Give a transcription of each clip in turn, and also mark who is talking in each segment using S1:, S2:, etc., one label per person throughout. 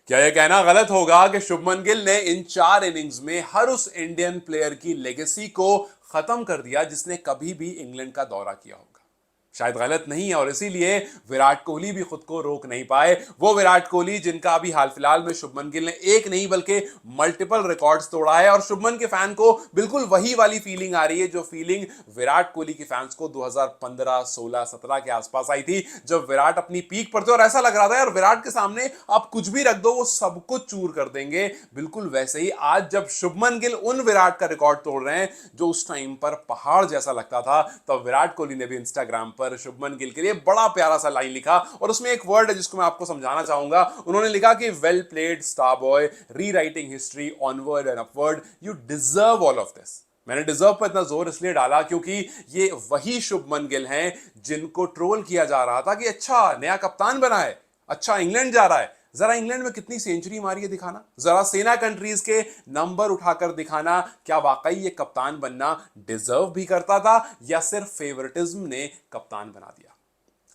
S1: क्या यह कहना गलत होगा कि शुभमन गिल ने इन 4 इनिंग्स में हर उस इंडियन प्लेयर की लेगेसी को खत्म कर दिया जिसने कभी भी इंग्लैंड का दौरा किया होगा? शायद गलत नहीं है, और इसीलिए विराट कोहली भी खुद को रोक नहीं पाए। वो विराट कोहली जिनका अभी हाल फिलहाल में शुभमन गिल ने एक नहीं बल्कि मल्टीपल रिकॉर्ड्स तोड़ा है, और शुभमन के फैन को बिल्कुल वही वाली फीलिंग आ रही है जो फीलिंग विराट कोहली के फैंस को 2015, 16, 17 के आसपास आई थी, जब विराट अपनी पीक पर थे और ऐसा लग रहा था यार विराट के सामने आप कुछ भी रख दो वो सब कुछ चूर कर देंगे। बिल्कुल वैसे ही आज जब शुभमन गिल उन विराट का रिकॉर्ड तोड़ रहे हैं जो उस टाइम पर पहाड़ जैसा लगता था, तो विराट कोहली ने भी इंस्टाग्राम पर शुभमन गिल के लिए बड़ा प्यारा सा लाइन लिखा, और उसमें एक वर्ड है जिसको मैं आपको समझाना चाहूंगा। उन्होंने लिखा कि well played star boy, rewriting history onward and upward, you deserve all of this. मैंने डिजर्व पर इतना जोर इसलिए डाला क्योंकि ये वही शुभमन गिल हैं जिनको ट्रोल किया जा रहा था कि अच्छा नया कप्तान बना है, अच्छा इंग्लैंड जा रहा है, जरा इंग्लैंड में कितनी सेंचुरी मारी है दिखाना, जरा सेना कंट्रीज के नंबर उठाकर दिखाना। क्या वाकई ये कप्तान बनना डिजर्व भी करता था या सिर्फ फेवरेटिज्म ने कप्तान बना दिया?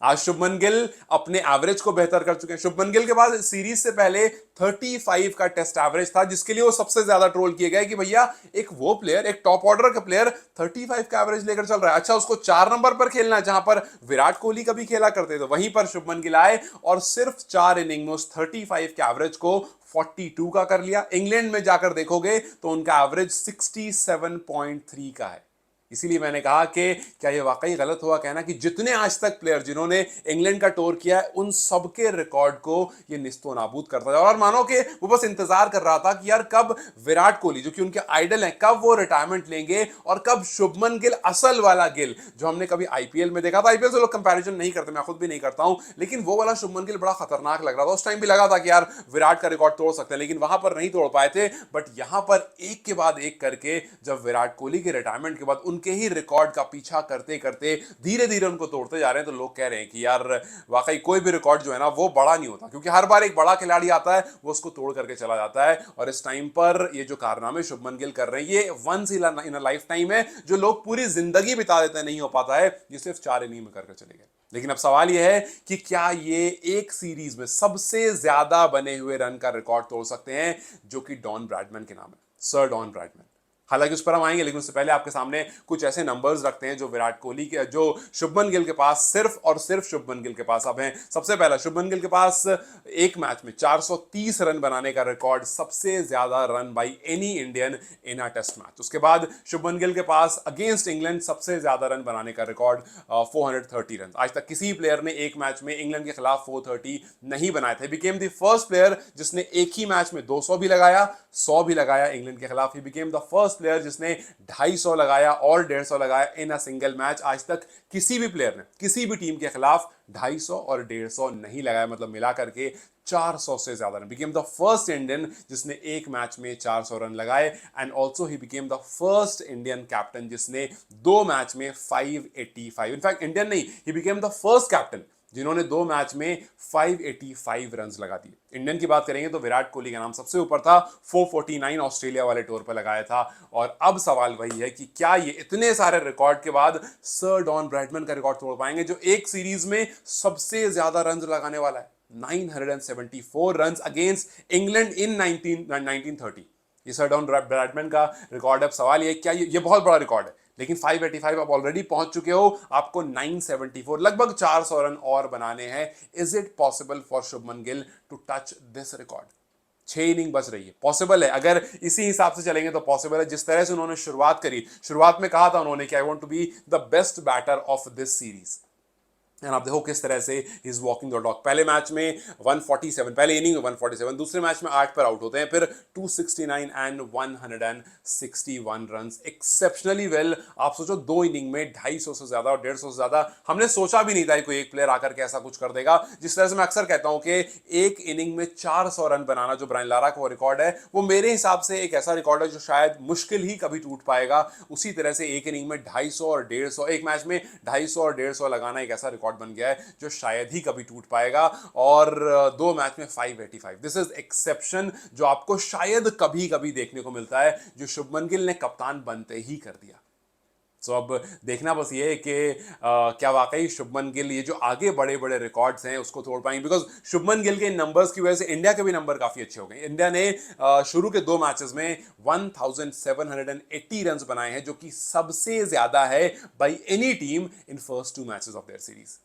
S1: आज शुभमन गिल अपने एवरेज को बेहतर कर चुके हैं। शुभमन गिल के पास सीरीज से पहले 35 का टेस्ट एवरेज था, जिसके लिए वो सबसे ज्यादा ट्रोल किए गए कि भैया एक वो प्लेयर, एक टॉप ऑर्डर का प्लेयर 35 का एवरेज लेकर चल रहा है, अच्छा उसको 4 नंबर पर खेलना है जहां पर विराट कोहली कभी खेला करते थे। वहीं पर शुभमन गिल आए और सिर्फ 4 इनिंग में उस 35 के एवरेज को 42 का कर लिया। इंग्लैंड में जाकर देखोगे तो उनका एवरेज 67.3 का है। इसीलिए मैंने कहा कि क्या यह वाकई गलत हुआ कहना कि जितने आज तक प्लेयर जिन्होंने इंग्लैंड का टूर किया है उन सबके रिकॉर्ड को ये निस्तो नाबूद करता है। और मानो कि वो बस इंतजार कर रहा था कि यार कब विराट कोहली जो कि उनके आइडल हैं कब वो रिटायरमेंट लेंगे, और कब शुभमन गिल असल वाला गिल जो हमने कभी आईपीएल में देखा था। आईपीएल से लोग कंपैरिजन नहीं करते, मैं खुद भी नहीं करता हूं, लेकिन वो वाला शुभमन गिल बड़ा खतरनाक लग रहा था। उस टाइम भी लगा था कि यार विराट का रिकॉर्ड तोड़ सकते हैं, लेकिन वहां पर नहीं तोड़ पाए थे। बट यहां पर एक के बाद एक करके जब विराट कोहली के रिटायरमेंट के बाद उनके ही रिकॉर्ड का पीछा करते करते धीरे धीरे उनको तोड़ते जा रहे हैं, तो लोग कह रहे हैं कि यार वाकई कोई भी रिकॉर्ड जो है ना वो बड़ा नहीं होता, क्योंकि हर बार एक बड़ा खिलाड़ी आता है वो उसको तोड़ करके चला जाता है। और इस टाइम पर ये जो कारनामे शुभमन गिल कर रहे हैं ये once in a lifetime है, जो लोग पूरी जिंदगी बिता देते हैं, नहीं हो पाता है, ये सिर्फ 4 इनिंग में करके चले गए। लेकिन अब सवाल यह है कि क्या ये एक सीरीज में सबसे ज्यादा बने हुए रन का रिकॉर्ड तोड़ सकते हैं, जो कि डॉन ब्रैडमैन के नाम है, सर डॉन ब्रैडमैन। हालांकि उस पर हम आएंगे, लेकिन उससे पहले आपके सामने कुछ ऐसे नंबर्स रखते हैं जो विराट कोहली के, जो शुभमन गिल के पास, सिर्फ और सिर्फ शुभमन गिल के पास अब हैं। सबसे पहला शुभमन गिल के पास एक मैच में 430 रन बनाने का रिकॉर्ड, सबसे ज्यादा run by any Indian in a test match. उसके बाद शुभमन गिल के पास अगेंस्ट इंग्लैंड सबसे ज्यादा रन बनाने का रिकॉर्ड 430 रन। आज तक किसी प्लेयर ने एक मैच में इंग्लैंड के खिलाफ 430 नहीं बनाए थे। बिकेम द फर्स्ट प्लेयर जिसने एक ही मैच में 200 भी लगाया, 100 भी लगाया इंग्लैंड के खिलाफ। He became the first player जिसने 250 लगाया और 150 लगाया इन अ सिंगल मैच। आज तक किसी भी प्लेयर ने किसी भी टीम के खिलाफ 250 और 150 नहीं लगाया, मतलब मिला करके 400 से ज्यादा run. Became the first Indian जिसने एक मैच में 400 रन लगाए, and also he became the first Indian captain जिसने 2 मैच में 585, इनफैक्ट इंडियन नहीं, he became the first captain जिन्होंने 2 मैच में 585 रन लगा दिए। इंडियन की बात करेंगे तो विराट कोहली का नाम सबसे ऊपर था, 449 ऑस्ट्रेलिया वाले टूर पर लगाया था। और अब सवाल वही है कि क्या ये इतने सारे रिकॉर्ड के बाद सर डॉन ब्रैडमैन का रिकॉर्ड तोड़ पाएंगे, जो एक सीरीज में सबसे ज्यादा रन लगाने वाला है, 974 रन अगेंस्ट इंग्लैंड इन 1930। ये सर डॉन ब्रैडमैन का रिकॉर्ड है। अब सवाल ये क्या ये बहुत बड़ा रिकॉर्ड है, लेकिन 585 आप ऑलरेडी पहुंच चुके हो, आपको 974 लगभग 400 रन और बनाने हैं। Is it possible for Shubman Gill to touch this record? 6 inning बच रही है, पॉसिबल है, अगर इसी हिसाब से चलेंगे तो पॉसिबल है। जिस तरह से उन्होंने शुरुआत करी, शुरुआत में कहा था उन्होंने कि I want to be the best batter of this series, and आप देखो किस तरह से इज वॉकिंग द डॉग। पहले मैच में 147, पहले इनिंग में 147, दूसरे मैच में 8 पर आउट होते हैं, फिर 269 एंड 161 रन, एक्सेप्शनली वेल। आप सोचो 2 इनिंग में 250 से ज्यादा और 150 से ज्यादा, हमने सोचा भी नहीं था कोई एक प्लेयर आकर के ऐसा कुछ कर देगा। जिस तरह से मैं अक्सर कहता हूं कि एक इनिंग में 400 रन बनाना जो ब्रायन लारा का रिकॉर्ड है, वो मेरे हिसाब से एक ऐसा रिकॉर्ड है जो शायद मुश्किल ही कभी टूट पाएगा। उसी तरह से एक इनिंग में 250 और 150, एक मैच में 250 और 150 लगाना एक ऐसा रिकॉर्ड बन गया है जो शायद ही कभी टूट पाएगा। और 2 मैच में 585, दिस इज एक्सेप्शन जो आपको शायद कभी कभी देखने को मिलता है, जो शुभमन गिल ने कप्तान बनते ही कर दिया। सो अब देखना बस ये है कि क्या वाकई शुभमन गिल ये जो आगे बड़े बड़े रिकॉर्ड्स हैं उसको तोड़ पाएंगे, बिकॉज शुभमन गिल के इन नंबर्स की वजह से इंडिया के भी नंबर काफी अच्छे हो गए। इंडिया ने शुरू के 2 मैचेस में 1780 रन बनाए हैं, जो कि सबसे ज्यादा है by any team in first 2 matches of their series.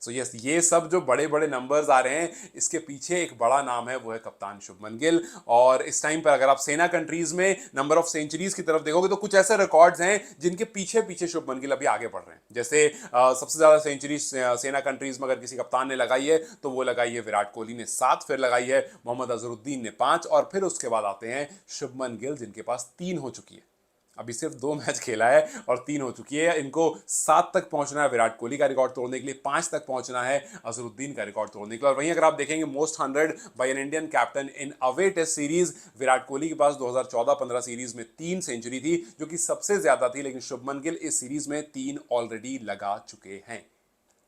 S1: So yes, ये सब जो बड़े बड़े नंबर्स आ रहे हैं इसके पीछे एक बड़ा नाम है, वो है कप्तान शुभमन गिल। और इस टाइम पर अगर आप सेना कंट्रीज में नंबर ऑफ सेंचुरीज की तरफ देखोगे तो कुछ ऐसे रिकॉर्ड्स हैं जिनके पीछे पीछे शुभमन गिल अभी आगे बढ़ रहे हैं। जैसे सबसे ज्यादा सेंचुरी सेना कंट्रीज में अगर किसी कप्तान ने लगाई है तो वो लगाई है विराट कोहली ने 7, फिर लगाई है मोहम्मद अजहरुद्दीन ने 5, और फिर उसके बाद आते हैं शुभमन गिल जिनके पास 3 हो चुकी है। अभी सिर्फ 2 मैच खेला है और 3 हो चुकी है। इनको 7 तक पहुंचना है विराट कोहली का रिकॉर्ड तोड़ने के लिए, 5 तक पहुंचना है अजहरुद्दीन का रिकॉर्ड तोड़ने के लिए। और वहीं अगर आप देखेंगे most 100 by an Indian captain in away test series, Virat Kohli के पास 2014-15 सीरीज में 3 सेंचुरी थी, जो कि सबसे ज्यादा थी, लेकिन शुभमन गिल इस सीरीज में 3 ऑलरेडी लगा चुके हैं।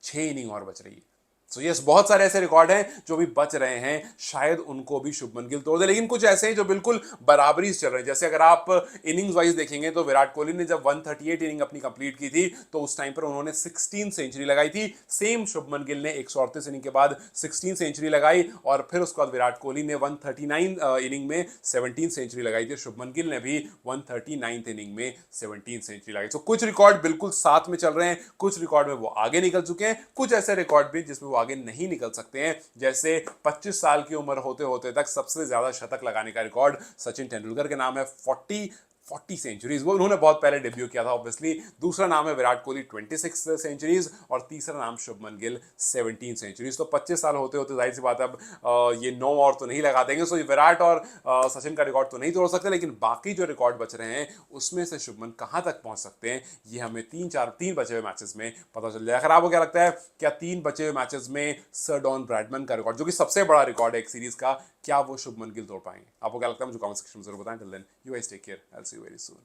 S1: 6 इनिंग और बच रही है। सो यस, बहुत सारे ऐसे रिकॉर्ड हैं जो भी बच रहे हैं, शायद उनको भी शुभमन गिल तोड़ दे, लेकिन कुछ ऐसे हैं जो बिल्कुल बराबरी से चल रहे हैं। जैसे अगर आप इनिंग्स वाइज देखेंगे तो विराट कोहली ने जब 138 इनिंग अपनी कंप्लीट की थी तो उस टाइम पर उन्होंने 16 सेंचुरी लगाई थी। सेम शुभमन गिल ने 138 इनिंग के बाद 16 सेंचुरी लगाई, और फिर उसके बाद विराट कोहली ने 139 इनिंग में 17 सेंचुरी लगाई थी। शुभमन गिल ने भी 139 इनिंग में 17 सेंचुरी लगाई। तो कुछ रिकॉर्ड बिल्कुल साथ में चल रहे हैं, कुछ रिकॉर्ड में वो आगे निकल चुके हैं, कुछ ऐसे रिकॉर्ड भी जिसमें वो आगे नहीं निकल सकते हैं। जैसे 25 साल की उम्र होते होते तक सबसे ज्यादा शतक लगाने का रिकॉर्ड सचिन तेंदुलकर के नाम है, 40 सेंचुरीज। वो उन्होंने बहुत पहले डेब्यू किया था ऑब्वियसली। दूसरा नाम है विराट कोहली 26 सेंचुरीज, और तीसरा नाम शुभमन गिल 17 सेंचुरीज। तो 25 साल होते होते जाहिर सी बात है अब ये 9 और तो नहीं लगा देंगे। सो विराट और सचिन का रिकॉर्ड तो नहीं तोड़ सकते, लेकिन बाकी जो रिकॉर्ड बच रहे हैं उसमें से शुभमन कहां तक पहुंच सकते हैं ये हमें 3 बचे हुए मैचेस में पता चल जाएगा। आपको क्या लगता है, क्या 3 बचे हुए मैचेस में सर डॉन ब्रैडमैन का रिकॉर्ड, जो कि सबसे बड़ा रिकॉर्ड है एक सीरीज का, क्या वो शुभमन गिल तोड़ पाएंगे? आपको क्या लगता है मुझे कमेंट सेक्शन में जरूर बताएं। Till then you guys take care, I will see you very soon.